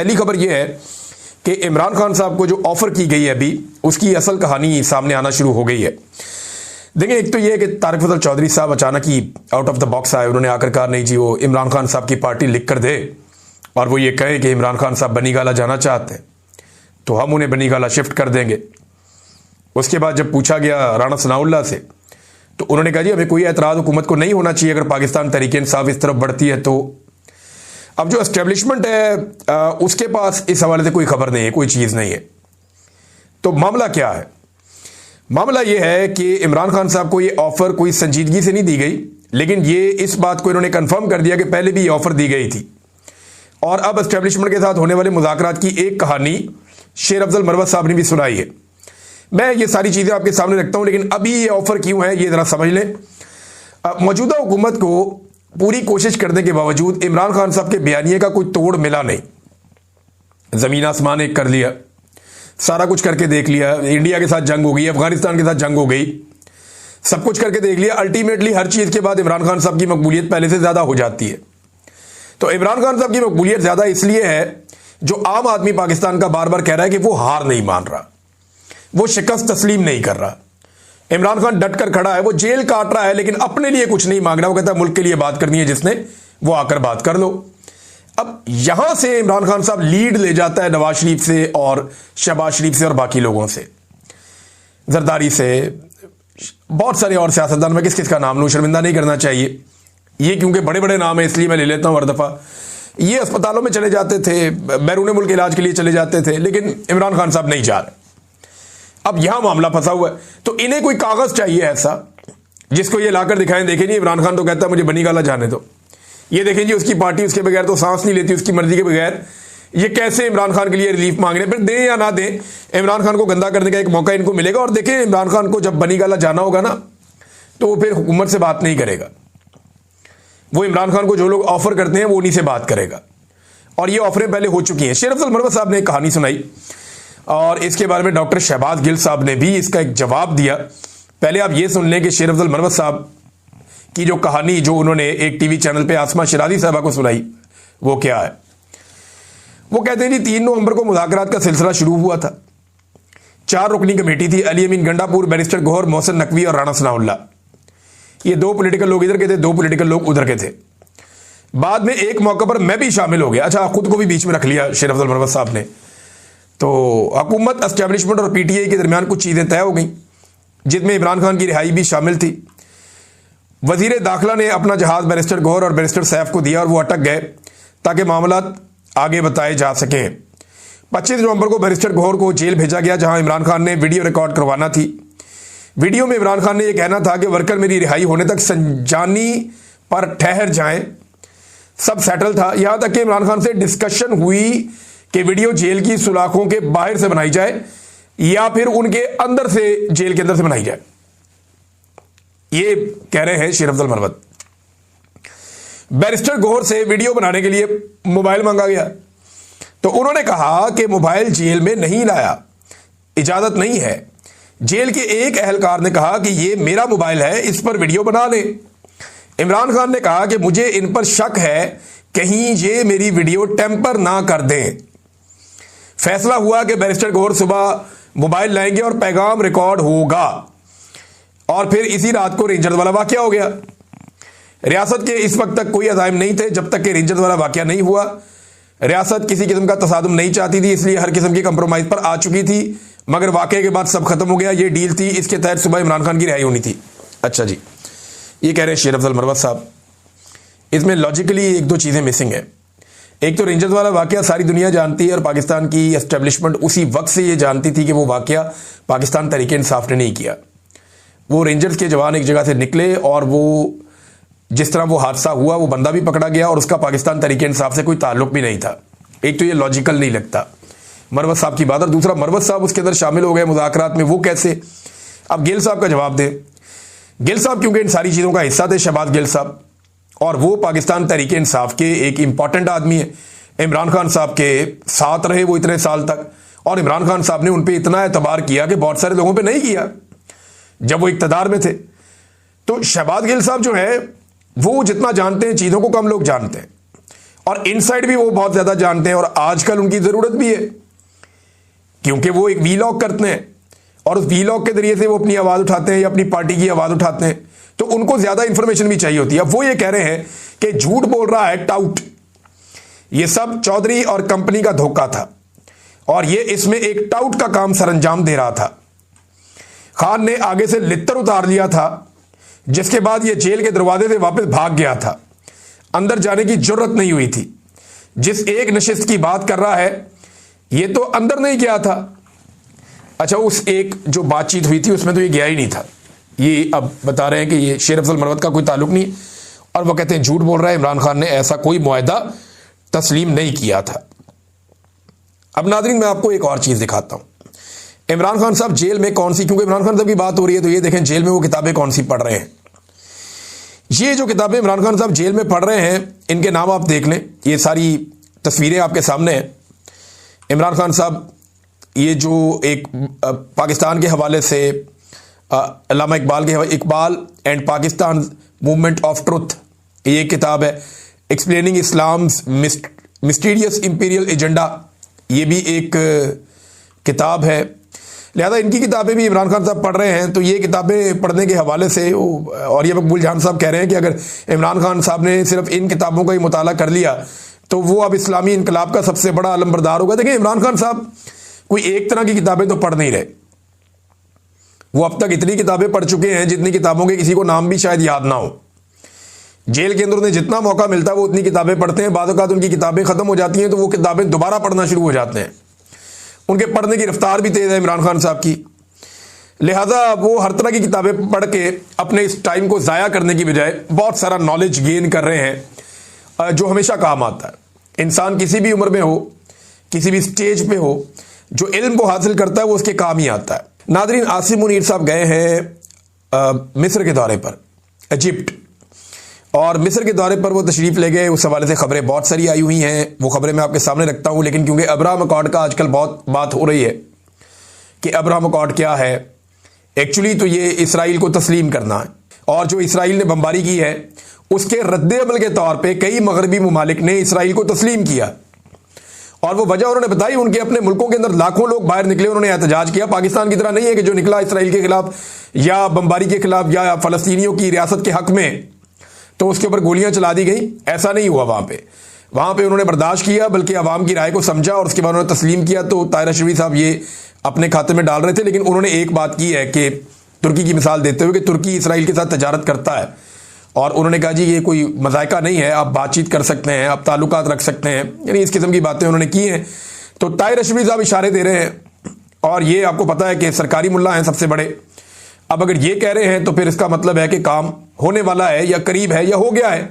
पहली खबर यह है कि इमरान खान साहब को जो ऑफर की गई है अभी, उसकी असल कहानी सामने आना शुरू हो गई है। देखिए, एक तो यह है कि तारिक फजल चौधरी साहब अचानक ही आउट ऑफ द बॉक्स आए। उन्होंने आकर कहा नहीं जी, वो इमरान खान साहब की पार्टी लिख कर दे और वो ये कहे कि इमरान खान साहब बनी गाला जाना चाहते हैं तो हम उन्हें बनी गाला शिफ्ट कर देंगे। उसके बाद जब पूछा गया राणा सनाउल्लाह से तो उन्होंने कहा जी हमें कोई एतराज़ हुकूमत को नहीं होना चाहिए अगर पाकिस्तान तहरीक इंसाफ इस तरफ बढ़ती है तो। अब जो एस्टेब्लिशमेंट है उसके पास इस हवाले से कोई खबर नहीं है, कोई चीज़ नहीं है। तो मामला क्या है? मामला यह है कि इमरान खान साहब को ये ऑफर कोई संजीदगी से नहीं दी गई, लेकिन ये इस बात को इन्होंने कंफर्म कर दिया कि पहले भी ये ऑफर दी गई थी। और अब एस्टेब्लिशमेंट के साथ होने वाले मुज़ाकरात की एक कहानी शेर अफजल मरवत साहब ने भी सुनाई है। मैं ये सारी चीज़ें आपके सामने रखता हूं, लेकिन अभी ये ऑफर क्यों है ये ज़रा समझ लें। मौजूदा हुकूमत को पूरी कोशिश करने के बावजूद इमरान खान साहब के बयानिए का कोई तोड़ मिला नहीं। ज़मीन आसमान एक कर लिया, सारा कुछ करके देख लिया, इंडिया के साथ जंग हो गई, अफगानिस्तान के साथ जंग हो गई, सब कुछ करके देख लिया। अल्टीमेटली हर चीज़ के बाद इमरान खान साहब की मकबूलियत पहले से ज़्यादा हो जाती है। तो इमरान खान साहब की मकबूलियत ज़्यादा इसलिए है, जो आम आदमी पाकिस्तान का बार बार कह रहा है कि वो हार नहीं मान रहा, वो शिकस्त तस्लीम नहीं कर रहा। इमरान खान डट कर खड़ा है, वो जेल काट रहा है लेकिन अपने लिए कुछ नहीं मांग रहा। वो कहता है मुल्क के लिए बात करनी है जिसने, वो आकर बात कर लो। अब यहां से इमरान खान साहब लीड ले जाता है नवाज शरीफ से और शहबाज शरीफ से और बाकी लोगों से, जरदारी से, बहुत सारे और सियासतदान। मैं किस किस का नाम लूं, शर्मिंदा नहीं करना चाहिए ये, क्योंकि बड़े बड़े नाम है इसलिए मैं ले लेता हूं हर दफा। ये अस्पतालों में चले जाते थे, बैरून मुल्क इलाज के लिए चले जाते थे, लेकिन इमरान खान साहब नहीं जा रहे। अब यहां मामला फंसा हुआ है। तो इन्हें कोई कागज चाहिए ऐसा जिसको ये लाकर दिखाएं, देखें जी इमरान खान तो कहता है मुझे बनी गाला जाने दो, ये देखें जी उसकी पार्टी उसके बगैर तो सांस नहीं लेती, उसकी मर्जी के बगैर ये कैसे इमरान खान के लिए रिलीफ मांग रहे हैं। फिर दें या ना दें, इमरान खान को गंदा करने का एक मौका इनको मिलेगा। और देखें इमरान खान को जब बनी गाला जाना होगा ना तो वो फिर हुकूमत से बात नहीं करेगा, वो इमरान खान को जो लोग ऑफर करते हैं वो उन्हीं से बात करेगा। और ये ऑफरें पहले हो चुकी हैं। शेर अफजल मरवत साहब ने एक कहानी सुनाई और इसके बारे में डॉक्टर शहबाज गिल साहब ने भी इसका एक जवाब दिया। पहले आप ये सुन लें कि शेर अफजल मरवत साहब की जो कहानी जो उन्होंने एक टीवी चैनल पे आसमा शिराजी साहबा को सुनाई वो क्या है। वो कहते हैं जी 3 नवंबर को मुज़ाकरात का सिलसिला शुरू हुआ था। 4 रुकनी कमेटी थी, अली अमीन गंडापुर, बैरिस्टर गौहर, मोहसिन नकवी और राणा सनाउल्लाह। ये 2 पॉलिटिकल लोग इधर के थे, 2 पॉलिटिकल लोग उधर के थे। बाद में एक मौके पर मैं भी शामिल हो गया। अच्छा, खुद को भी बीच में रख लिया शेर अफजल मरवत साहब ने। तो हुकूमत, एस्टेब्लिशमेंट और पीटीआई के दरमियान कुछ चीज़ें तय हो गई जिसमें इमरान खान की रिहाई भी शामिल थी। वजीर दाखिला ने अपना जहाज़ बैरिस्टर गौहर और बैरिस्टर सैफ को दिया और वो अटक गए ताकि मामला आगे बताए जा सकें। 25 नवंबर को बैरिस्टर गौहर को जेल भेजा गया जहां इमरान खान ने वीडियो रिकॉर्ड करवाना थी। वीडियो में इमरान खान ने यह कहना था कि वर्कर मेरी रिहाई होने तक संजानी पर ठहर जाएं। सब सेटल था, यहां तक कि इमरान खान से डिस्कशन हुई कि वीडियो जेल की सुलाखों के बाहर से बनाई जाए या फिर उनके अंदर से, जेल के अंदर से बनाई जाए। ये कह रहे हैं शेर अफजल मरवत। बैरिस्टर गौहर से वीडियो बनाने के लिए मोबाइल मांगा गया तो उन्होंने कहा कि मोबाइल जेल में नहीं लाया, इजाजत नहीं है। जेल के एक अहलकार ने कहा कि ये मेरा मोबाइल है, इस पर वीडियो बना ले। इमरान खान ने कहा कि मुझे इन पर शक है, कहीं ये मेरी वीडियो टेम्पर ना कर दें। फैसला हुआ कि बैरिस्टर गौहर सुबह मोबाइल लाएंगे और पैगाम रिकॉर्ड होगा। और फिर इसी रात को रेंजर्स वाला वाकया हो गया। रियासत के इस वक्त तक कोई अज़ाइम नहीं थे जब तक कि रेंजर्स वाला वाकया नहीं हुआ। रियासत किसी किस्म का तसादुम नहीं चाहती थी, इसलिए हर किस्म की कंप्रोमाइज पर आ चुकी थी। मगर वाकये के बाद सब खत्म हो गया। ये डील थी, इसके तहत सुबह इमरान खान की रिहाई होनी थी। अच्छा जी, ये कह रहे हैं शेर अफजल मरवत साहब। इसमें लॉजिकली 1-2 चीज़ें मिसिंग है। एक तो रेंजर्स वाला वाकया सारी दुनिया जानती है और पाकिस्तान की एस्टेब्लिशमेंट उसी वक्त से ये जानती थी कि वो वाकया पाकिस्तान तहरीक इंसाफ ने नहीं किया। वो रेंजर्स के जवान एक जगह से निकले और वो जिस तरह वो हादसा हुआ वो बंदा भी पकड़ा गया और उसका पाकिस्तान तहरीक इंसाफ से कोई ताल्लुक भी नहीं था। एक तो ये लॉजिकल नहीं लगता मरवत साहब की बात, और दूसरा मरवत साहब उसके अंदर शामिल हो गए मुज़ाकरात में, वो कैसे? अब गिल साहब का जवाब दें। गिल साहब क्योंकि इन सारी चीज़ों का हिस्सा थे, शहबाज गिल साहब, और वो पाकिस्तान तहरीक इंसाफ के एक इंपॉर्टेंट आदमी है। इमरान खान साहब के साथ रहे वो इतने साल तक, और इमरान खान साहब ने उन पर इतना एतबार किया कि बहुत सारे लोगों पे नहीं किया जब वो इक़्तिदार में थे। तो शहबाज गिल साहब जो है वो जितना जानते हैं चीज़ों को कम लोग जानते हैं, और इनसाइड भी वो बहुत ज्यादा जानते हैं, और आजकल उनकी जरूरत भी है क्योंकि वो एक वीलॉग करते हैं और उस वीलॉग के जरिए से वो अपनी आवाज उठाते हैं या अपनी पार्टी की आवाज उठाते हैं, तो उनको ज्यादा इंफॉर्मेशन भी चाहिए होती है। अब वो ये कह रहे हैं कि झूठ बोल रहा है टाउट, ये सब चौधरी और कंपनी का धोखा था और ये इसमें एक टाउट का काम सरंजाम दे रहा था। खान ने आगे से लित्तर उतार लिया था, जिसके बाद ये जेल के दरवाजे से वापस भाग गया था, अंदर जाने की जरूरत नहीं हुई थी। जिस एक नशिस्त की बात कर रहा है ये तो अंदर नहीं गया था। अच्छा, उस एक जो बातचीत हुई थी उसमें तो ये गया ही नहीं था। ये अब बता रहे हैं कि ये शेर अफजल मरवत का कोई ताल्लुक नहीं, और वो कहते हैं झूठ बोल रहा है, इमरान खान ने ऐसा कोई मुआहदा तस्लीम नहीं किया था। अब नाज़रीन, मैं आपको एक और चीज दिखाता हूं। इमरान खान साहब जेल में कौन सी, क्योंकि इमरान खान साहब की बात हो रही है तो ये देखें जेल में वो किताबें कौन सी पढ़ रहे हैं। ये जो किताबें इमरान खान साहब जेल में पढ़ रहे हैं, इनके नाम आप देख लें, ये सारी तस्वीरें आपके सामने हैं। इमरान खान साहब ये जो एक पाकिस्तान के हवाले से Allama Iqbal and Pakistan movement of truth, ये किताब है। Explaining Islam's mysterious imperial agenda, ये भी एक किताब है। लिहाजा इनकी किताबें भी इमरान खान साहब पढ़ रहे हैं, तो ये किताबें पढ़ने के हवाले से और ये मकबूल जान साहब कह रहे हैं कि अगर इमरान खान साहब ने सिर्फ इन किताबों का ही मुताला कर लिया तो वो अब इस्लामी इनकलाब का सबसे बड़ा अलमबरदार होगा। देखिए, इमरान खान साहब कोई एक तरह की किताबें तो पढ़ नहीं रहे, वो अब तक इतनी किताबें पढ़ चुके हैं जितनी किताबों के किसी को नाम भी शायद याद ना हो। जेल के अंदर उन्हें जितना मौका मिलता है वो उतनी किताबें पढ़ते हैं। बाद औक़ात उनकी किताबें खत्म हो जाती हैं तो वो किताबें दोबारा पढ़ना शुरू हो जाते हैं। उनके पढ़ने की रफ्तार भी तेज है इमरान खान साहब की, लिहाजा वो हर तरह की किताबें पढ़ के अपने इस टाइम को ज़ाया करने की बजाय बहुत सारा नॉलेज गेन कर रहे हैं, जो हमेशा काम आता है। इंसान किसी भी उम्र में हो, किसी भी स्टेज पे हो, जो इल्म वो हासिल करता है वो उसके काम ही आता है। नादरीन, आसिम मुनीर साहब गए हैं मिस्र के दौरे पर, इजिप्ट, और मिस्र के दौरे पर वो तशरीफ ले गए। उस हवाले से खबरें बहुत सारी आई हुई हैं, वो खबरें मैं आपके सामने रखता हूं। लेकिन क्योंकि अब्राहम अकॉर्ड का आजकल बहुत बात हो रही है कि अब्राहम अकॉर्ड क्या है, एक्चुअली तो ये इसराइल को तस्लीम करना है, और जो इसराइल ने बमबारी की है उसके रद्द अमल के तौर पे कई मगरबी मुमालिक ने इसराइल को तस्लीम किया। और वो वजह उन्होंने बताई, उनके अपने मुल्कों के अंदर लाखों लोग बाहर निकले, उन्होंने एहतजाज किया। पाकिस्तान की तरह नहीं है कि जो निकला इसराइल के खिलाफ या बमबारी के खिलाफ या फ़लस्तीनियों की रियासत के हक में तो उसके ऊपर गोलियां चला दी गई, ऐसा नहीं हुआ। वहां पे उन्होंने बर्दाश्त किया, बल्कि अवाम की राय को समझा और उसके बाद उन्होंने तस्लीम किया। तो ताहिर अशरफी साहब ये अपने खाते में डाल रहे थे, लेकिन उन्होंने एक बात की है कि तुर्की की मिसाल देते हुए कि तुर्की इसराइल के साथ तजारत करता है, और उन्होंने कहा जी ये कोई मजायका नहीं है, आप बातचीत कर सकते हैं, आप ताल्लुकात रख सकते हैं, यानी इस किस्म की बातें उन्होंने की हैं। तो ताहिर अशरफी साहब इशारे दे रहे हैं, और ये आपको पता है कि सरकारी मुल्ला हैं सबसे बड़े। अब अगर ये कह रहे हैं तो फिर इसका मतलब है कि काम होने वाला है या करीब है या हो गया है।